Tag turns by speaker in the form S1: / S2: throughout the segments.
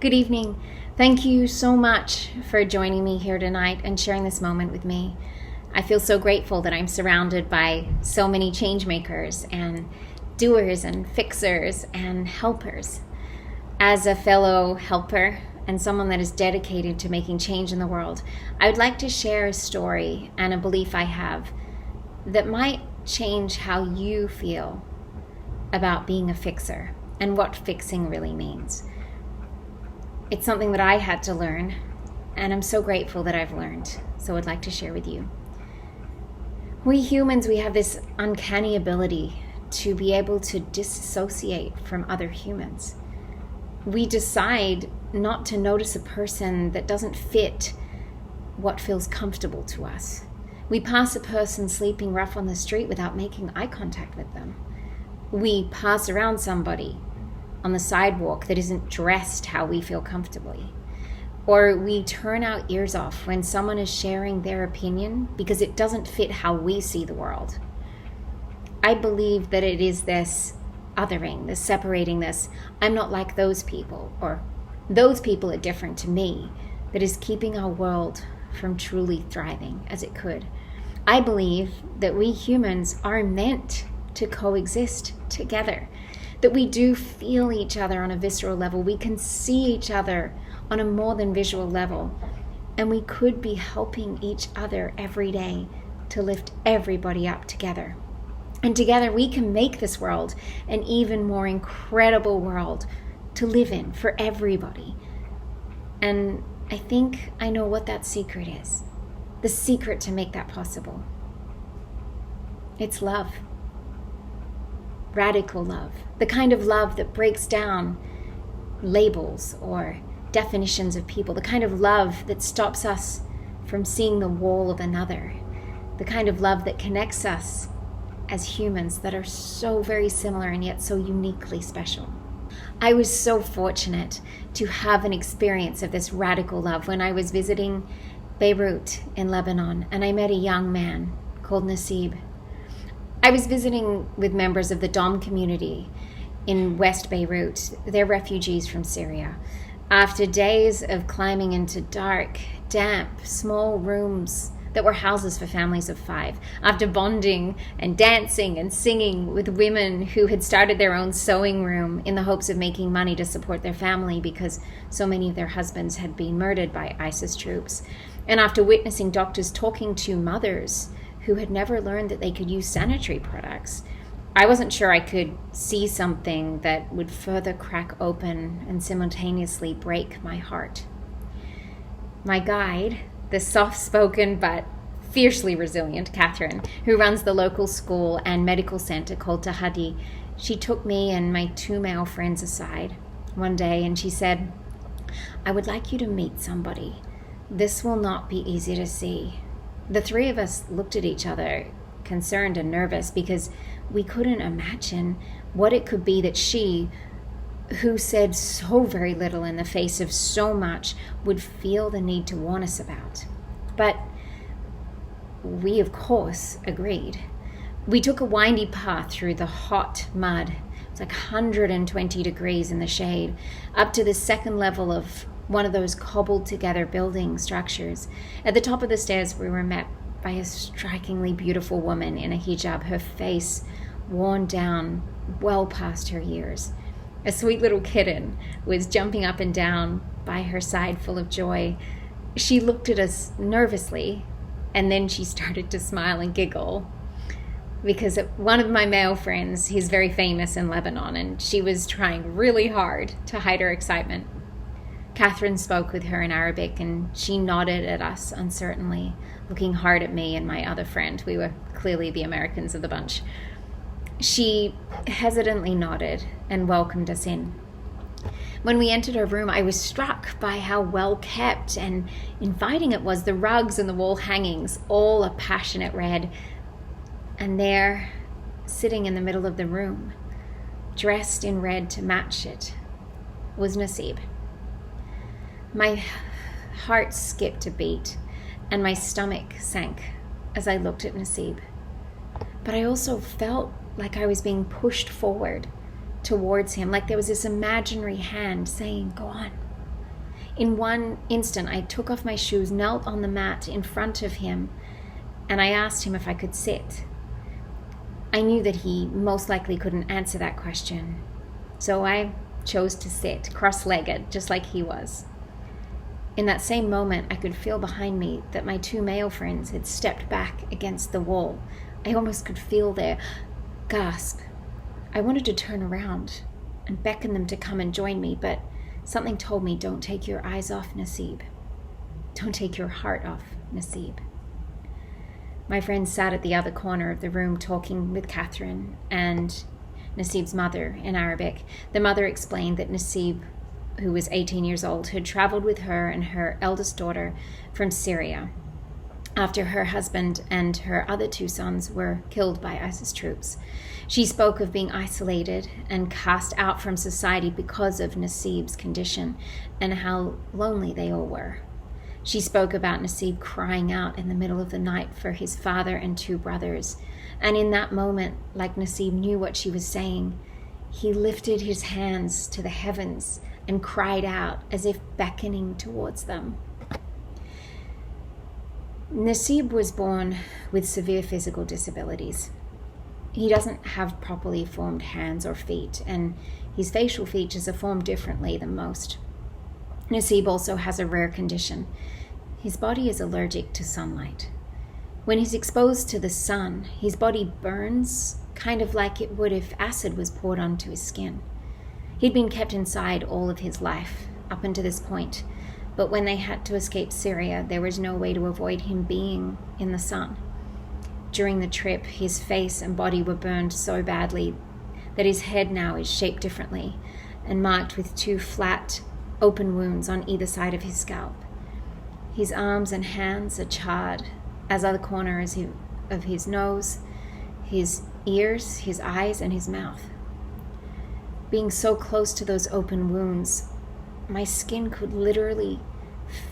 S1: Good evening. Thank you so much for joining me here tonight and sharing this moment with me. I feel so grateful that I'm surrounded by so many change makers and doers and fixers and helpers. As a fellow helper and someone that is dedicated to making change in the world, I would like to share a story and a belief I have that might change how you feel about being a fixer and what fixing really means. It's something that I had to learn, and I'm so grateful that I've learned, so I'd like to share with you. We humans, we have this uncanny ability to be able to disassociate from other humans. We decide not to notice a person that doesn't fit what feels comfortable to us. We pass a person sleeping rough on the street without making eye contact with them. We pass around somebody on the sidewalk that isn't dressed how we feel comfortably. Or we turn our ears off when someone is sharing their opinion because it doesn't fit how we see the world. I believe that it is this othering, this separating, this I'm not like those people, or those people are different to me, that is keeping our world from truly thriving as it could. I believe that we humans are meant to coexist together, that we do feel each other on a visceral level, we can see each other on a more than visual level, and we could be helping each other every day to lift everybody up together. And together we can make this world an even more incredible world to live in for everybody. And I think I know what that secret is. The secret to make that possible. It's love. Radical love. The kind of love that breaks down labels or definitions of people. The kind of love that stops us from seeing the wall of another. The kind of love that connects us as humans that are so very similar and yet so uniquely special. I was so fortunate to have an experience of this radical love when I was visiting Beirut in Lebanon, and I met a young man called Nasseib. I was visiting with members of the Dom community in West Beirut. They're refugees from Syria. After days of climbing into dark, damp, small rooms that were houses for families of 5, after bonding and dancing and singing with women who had started their own sewing room in the hopes of making money to support their family because so many of their husbands had been murdered by ISIS troops, and after witnessing doctors talking to mothers who had never learned that they could use sanitary products, I wasn't sure I could see something that would further crack open and simultaneously break my heart. My guide, the soft-spoken but fiercely resilient Catherine, who runs the local school and medical center called Tahadi, she took me and my 2 male friends aside one day and she said, "I would like you to meet somebody. This will not be easy to see." The 3 of us looked at each other, concerned and nervous, because we couldn't imagine what it could be that she, who said so very little in the face of so much, would feel the need to warn us about. But we, of course, agreed. We took a windy path through the hot mud. It was like 120 degrees in the shade, up to the second level of one of those cobbled together building structures. At the top of the stairs, we were met by a strikingly beautiful woman in a hijab, her face worn down well past her years. A sweet little kitten was jumping up and down by her side, full of joy. She looked at us nervously, and then she started to smile and giggle, because one of my male friends, he's very famous in Lebanon, and she was trying really hard to hide her excitement. Catherine spoke with her in Arabic, and she nodded at us uncertainly, looking hard at me and my other friend. We were clearly the Americans of the bunch. She hesitantly nodded and welcomed us in. When we entered her room, I was struck by how well kept and inviting it was. The rugs and the wall hangings, all a passionate red. And there, sitting in the middle of the room, dressed in red to match it, was Nasseib. My heart skipped a beat and my stomach sank as I looked at Nasseib. But I also felt like I was being pushed forward towards him, like there was this imaginary hand saying, "Go on, In one instant, I took off my shoes, knelt on the mat in front of him, and I asked him if I could sit. I knew that he most likely couldn't answer that question, so I chose to sit, cross-legged, just like he was. In that same moment, I could feel behind me that my two male friends had stepped back against the wall. I almost could feel their gasp. I wanted to turn around and beckon them to come and join me, but something told me, don't take your eyes off Nasseib. Don't take your heart off Nasseib. My friend sat at the other corner of the room talking with Catherine and Nasseib's mother in Arabic. The mother explained that Nasseib, who was 18 years old, had traveled with her and her eldest daughter from Syria after her husband and her other two sons were killed by ISIS troops. She spoke of being isolated and cast out from society because of Nasseib's condition and how lonely they all were. She spoke about Nasseib crying out in the middle of the night for his father and two brothers. And in that moment, like Nasseib knew what she was saying, he lifted his hands to the heavens and cried out as if beckoning towards them. Nasseib was born with severe physical disabilities. He doesn't have properly formed hands or feet, and his facial features are formed differently than most. Nasseib also has a rare condition. His body is allergic to sunlight. When he's exposed to the sun, his body burns, kind of like it would if acid was poured onto his skin. He'd been kept inside all of his life, up until this point, but when they had to escape Syria, there was no way to avoid him being in the sun. During the trip, his face and body were burned so badly that his head now is shaped differently and marked with two flat, open wounds on either side of his scalp. His arms and hands are charred, as are the corners of his nose, his ears, his eyes, and his mouth. Being so close to those open wounds, my skin could literally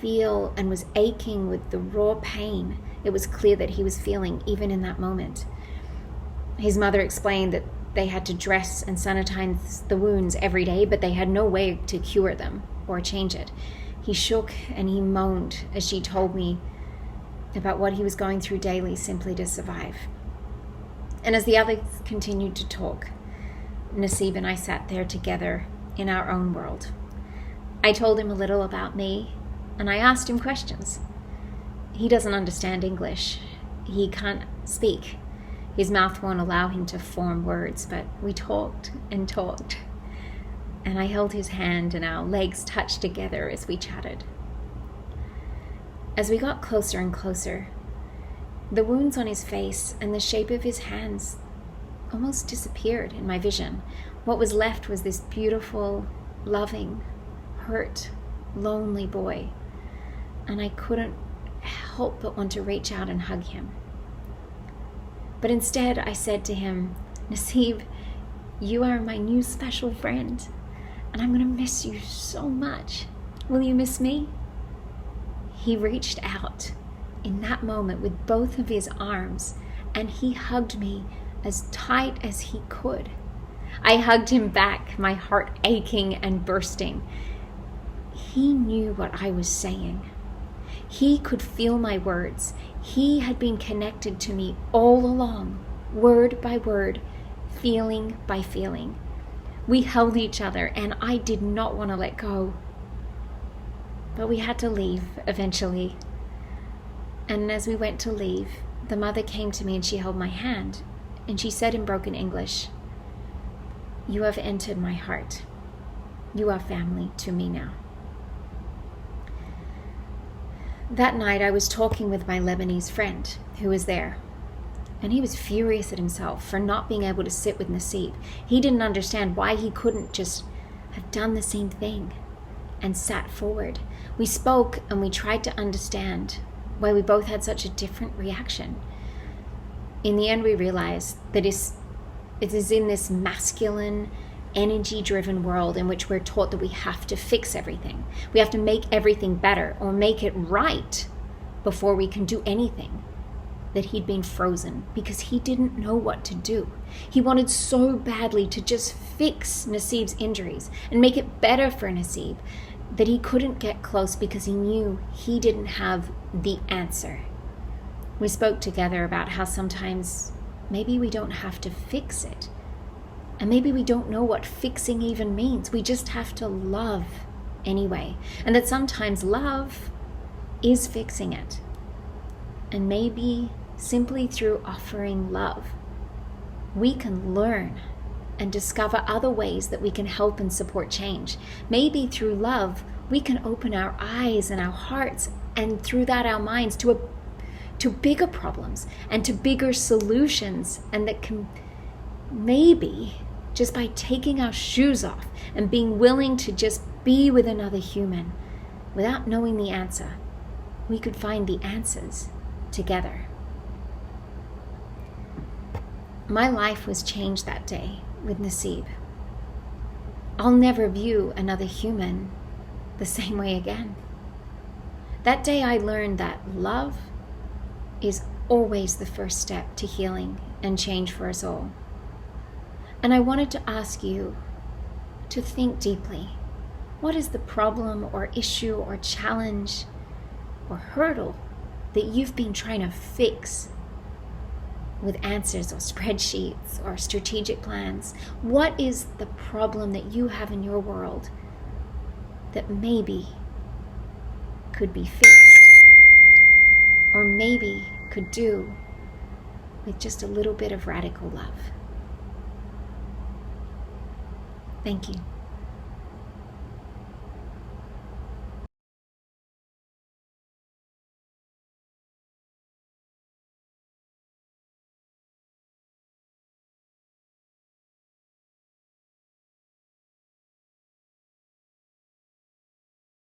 S1: feel and was aching with the raw pain it was clear that he was feeling even in that moment. His mother explained that they had to dress and sanitize the wounds every day, but they had no way to cure them or change it. He shook and he moaned as she told me about what he was going through daily simply to survive. And as the others continued to talk, Nasseib and I sat there together in our own world. I told him a little about me, and I asked him questions. He doesn't understand English. He can't speak. His mouth won't allow him to form words, but we talked and talked. And I held his hand and our legs touched together as we chatted. As we got closer and closer, the wounds on his face and the shape of his hands almost disappeared in my vision. What was left was this beautiful, loving, hurt, lonely boy. And I couldn't help but want to reach out and hug him. But instead, I said to him, Nasseib, you are my new special friend, and I'm going to miss you so much. Will you miss me? He reached out in that moment with both of his arms, and he hugged me as tight as he could. I hugged him back, my heart aching and bursting. He knew what I was saying. He could feel my words. He had been connected to me all along, word by word, feeling by feeling. We held each other, and I did not want to let go. But we had to leave eventually. And as we went to leave, the mother came to me and she held my hand, and she said in broken English, "You have entered my heart. You are family to me now." That night I was talking with my Lebanese friend who was there, and he was furious at himself for not being able to sit with Nasseib. He didn't understand why he couldn't just have done the same thing and sat forward. We spoke and we tried to understand why we both had such a different reaction. In the end, we realized that it is in this masculine, energy-driven world in which we're taught that we have to fix everything. We have to make everything better or make it right before we can do anything. That he'd been frozen because he didn't know what to do. He wanted so badly to just fix Nasseib's injuries and make it better for Nasseib. that he couldn't get close because he knew he didn't have the answer. We spoke together about how sometimes maybe we don't have to fix it. And maybe we don't know what fixing even means. We just have to love anyway. And that sometimes love is fixing it. And maybe simply through offering love, we can learn and discover other ways that we can help and support change. Maybe through love, we can open our eyes and our hearts, and through that our minds, to bigger problems and to bigger solutions. And that can maybe, just by taking our shoes off and being willing to just be with another human without knowing the answer, we could find the answers together. My life was changed that day with Nasseib. I'll never view another human the same way again. That day I learned that love is always the first step to healing and change for us all. And I wanted to ask you to think deeply. What is the problem or issue or challenge or hurdle that you've been trying to fix with answers or spreadsheets or strategic plans? What is the problem that you have in your world that maybe could be fixed, or maybe could do with just a little bit of radical love? Thank you.